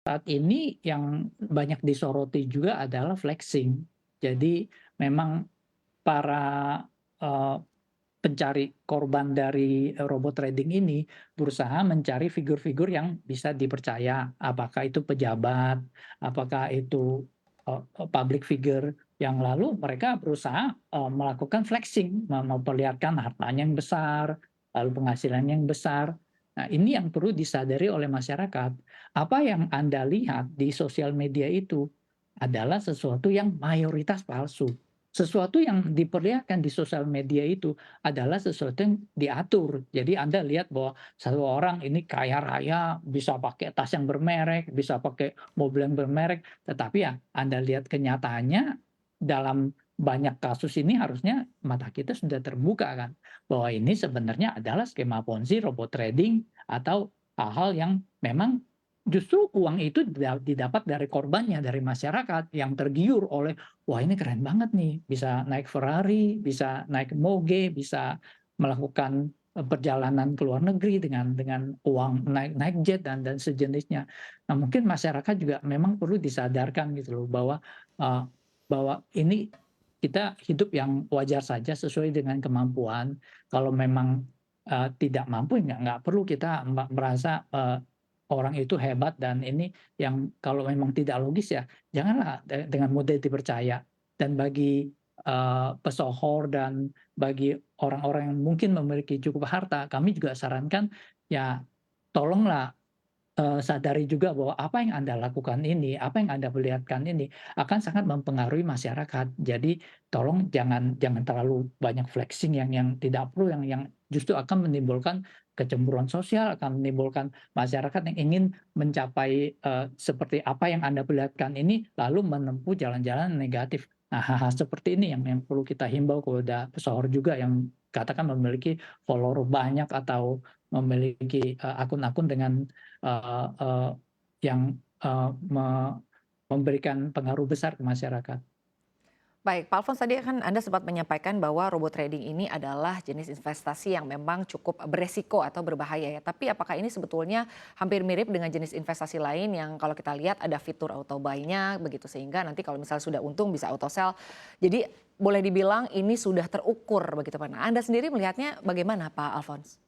Saat ini yang banyak disoroti juga adalah flexing. Jadi memang para, eee, pencari korban dari, robot trading ini berusaha mencari figur-figur yang bisa dipercaya. Apakah itu pejabat, apakah itu, public figure, yang lalu mereka berusaha, melakukan flexing, memperlihatkan hartanya yang besar, lalu penghasilannya yang besar. Nah, ini yang perlu disadari oleh masyarakat. Apa yang Anda lihat di sosial media itu adalah sesuatu yang mayoritas palsu. Sesuatu yang diperlihatkan di sosial media itu adalah sesuatu yang diatur. Jadi Anda lihat bahwa satu orang ini kaya raya, bisa pakai tas yang bermerek, bisa pakai mobil yang bermerek, tetapi ya Anda lihat kenyataannya dalam banyak kasus ini harusnya mata kita sudah terbuka kan, bahwa ini sebenarnya adalah skema Ponzi, robot trading, atau hal-hal yang memang justru uang itu didapat dari korbannya, dari masyarakat yang tergiur oleh, "Wah, ini keren banget nih, bisa naik Ferrari, bisa naik moge, bisa melakukan, perjalanan ke luar negeri dengan uang naik naik jet dan sejenisnya." Nah, mungkin masyarakat juga memang perlu disadarkan gitu loh eee, bahwa ini kita hidup yang wajar saja sesuai dengan kemampuan. Kalau memang, tidak mampu, ya nggak perlu kita merasa, orang itu hebat dan ini yang kalau memang tidak logis ya janganlah dengan mudah dipercaya. Dan bagi, pesohor dan bagi orang-orang yang mungkin memiliki cukup harta, kami juga sarankan, ya tolonglah, sadari juga bahwa apa yang Anda lakukan ini, apa yang Anda perlihatkan ini akan sangat mempengaruhi masyarakat. Jadi tolong jangan jangan terlalu banyak flexing yang tidak perlu, yang justru akan menimbulkan kecemburuan sosial, akan menimbulkan masyarakat yang ingin mencapai, seperti apa yang Anda perlihatkan ini, lalu menempuh jalan-jalan negatif. Nah, hal-hal seperti ini yang perlu kita himbau kepada pesohor juga yang katakan memiliki follower banyak atau memiliki, akun-akun dengan eee eee, yang, eee, me memberikan pengaruh besar ke masyarakat. Baik, Pak Alfons tadi kan Anda sempat menyampaikan bahwa robot trading ini adalah jenis investasi yang memang cukup beresiko atau berbahaya ya. Tapi apakah ini sebetulnya hampir mirip dengan jenis investasi lain yang kalau kita lihat ada fitur auto buy-nya begitu sehingga nanti kalau misalnya sudah untung bisa auto sell. Jadi boleh dibilang ini sudah terukur begitu Pak. Nah, Anda sendiri melihatnya bagaimana Pak Alfons?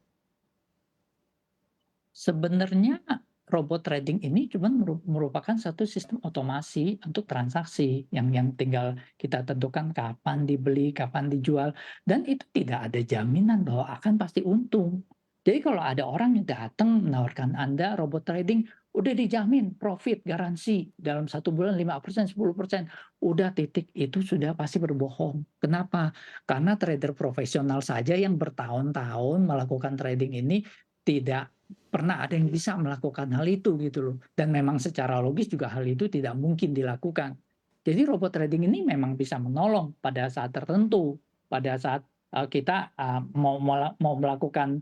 Sebenarnya robot trading ini cuman merupakan satu sistem otomasi untuk transaksi yang tinggal kita tentukan kapan dibeli, kapan dijual, dan itu tidak ada jaminan bahwa akan pasti untung. Jadi kalau ada orang yang datang menawarkan Anda robot trading, udah dijamin profit, garansi dalam 1 bulan 5%, 10%, udah titik, itu sudah pasti berbohong. Kenapa? Karena trader profesional saja yang bertahun-tahun melakukan trading ini tidak pernah ada yang bisa melakukan hal itu gitu loh, dan memang secara logis juga hal itu tidak mungkin dilakukan. Jadi robot trading ini memang bisa menolong pada saat tertentu, pada saat, kita, mau melakukan,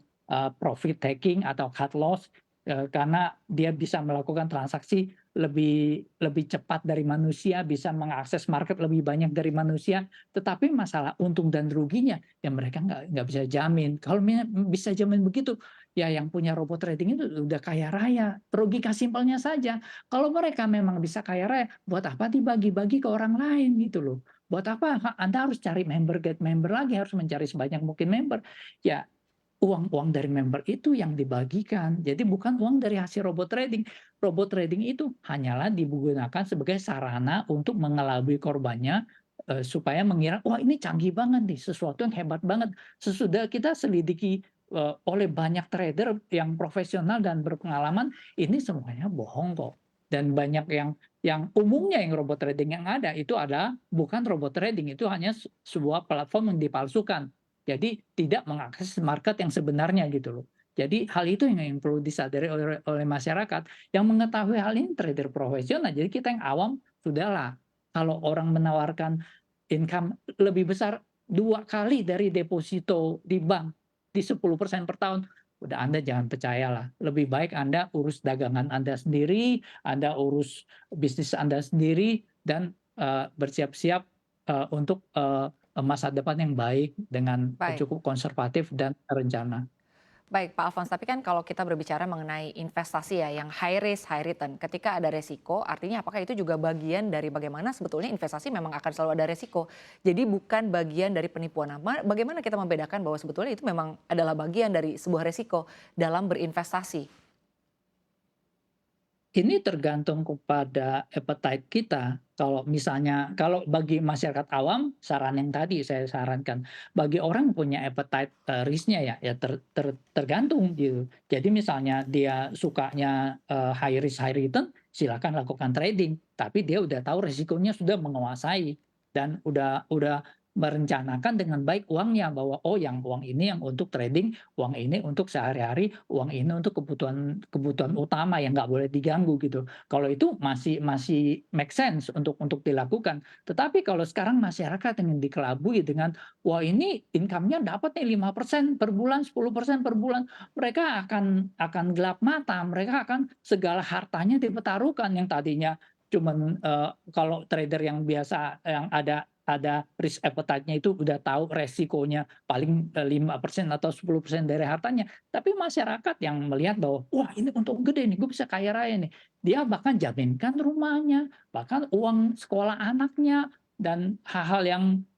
profit taking atau cut loss, karena dia bisa melakukan transaksi lebih lebih cepat dari manusia, bisa mengakses market lebih banyak dari manusia, tetapi masalah untung dan ruginya, ya mereka nggak bisa jamin. Kalau bisa jamin begitu, ya yang punya robot trading itu udah kaya raya. Logika simpelnya saja, kalau mereka memang bisa kaya raya, buat apa dibagi-bagi ke orang lain gitu loh. Buat apa Anda harus cari member, get member lagi, harus mencari sebanyak mungkin member. Ya uang-uang dari member itu yang dibagikan, jadi bukan uang dari hasil robot trading. Robot trading itu hanyalah digunakan sebagai sarana untuk mengelabui korbannya, supaya mengira, "Wah, ini canggih banget nih, sesuatu yang hebat banget." Sesudah kita selidiki, oleh banyak trader yang profesional dan berpengalaman, ini semuanya bohong kok. Dan banyak yang umumnya yang robot trading yang ada itu adalah bukan robot trading, itu hanya sebuah platform yang dipalsukan. Jadi tidak mengakses market yang sebenarnya gitu loh. Jadi hal itu yang perlu disadari oleh oleh masyarakat. Yang mengetahui hal ini trader profesional. Jadi kita yang awam, sudahlah, kalau orang menawarkan income lebih besar 2 kali dari deposito di bank di 10% per tahun, udah Anda jangan percayalah. Lebih baik Anda urus dagangan Anda sendiri, Anda urus bisnis Anda sendiri dan, bersiap-siap, untuk, masa depan yang baik dengan Baik. cukup konservatif dan terencana. Baik Pak Alphonse, tapi kan kalau kita berbicara mengenai investasi ya yang high risk, high return, ketika ada resiko, artinya apakah itu juga bagian dari bagaimana sebetulnya investasi memang akan selalu ada resiko. Jadi bukan bagian dari penipuan. Nah, bagaimana kita membedakan bahwa sebetulnya itu memang adalah bagian dari sebuah resiko dalam berinvestasi? Ini tergantung kepada appetite kita. Kalau misalnya kalau bagi masyarakat awam, saran yang tadi saya sarankan. Bagi orang punya appetite, risk-nya ya ya tergantung gitu. Jadi misalnya dia sukanya, high risk high return, silakan lakukan trading. Tapi dia udah tahu resikonya sudah menguasai dan udah merencanakan dengan baik uangnya bahwa, oh yang uang ini yang untuk trading, uang ini untuk sehari-hari, uang ini untuk kebutuhan kebutuhan utama yang nggak boleh diganggu gitu. Kalau itu masih masih make sense untuk dilakukan. Tetapi kalau sekarang masyarakat ingin dikelabui dengan, wah ini income-nya dapat nih 5% per bulan, 10% per bulan, mereka akan gelap mata, mereka akan segala hartanya dipertaruhkan yang tadinya cuman, kalau trader yang biasa yang ada risk appetite-nya itu udah tahu resikonya paling, 5% atau 10% dari hartanya. Tapi masyarakat yang melihat bahwa, "Wah ini untung gede nih, gue bisa kaya raya nih." Dia bahkan jaminkan rumahnya, bahkan uang sekolah anaknya, dan hal-hal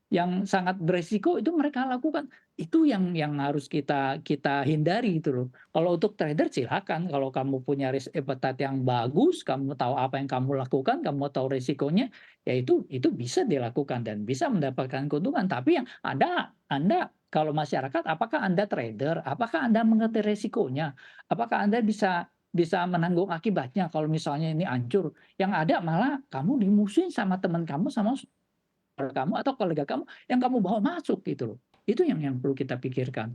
yang sangat beresiko itu mereka lakukan. Itu yang harus kita hindari gitu loh. Kalau untuk trader silakan, kalau kamu punya risk appetite yang bagus, kamu tahu apa yang kamu lakukan, kamu tahu resikonya, ya itu bisa dilakukan dan bisa mendapatkan keuntungan. Tapi yang Anda kalau masyarakat, apakah Anda trader? Apakah Anda mengerti resikonya? Apakah Anda bisa bisa menanggung akibatnya kalau misalnya ini hancur? Yang ada malah kamu dimusuhin sama teman kamu, sama saudara kamu atau kolega kamu yang kamu bawa masuk gitu loh. Itu yang perlu kita pikirkan.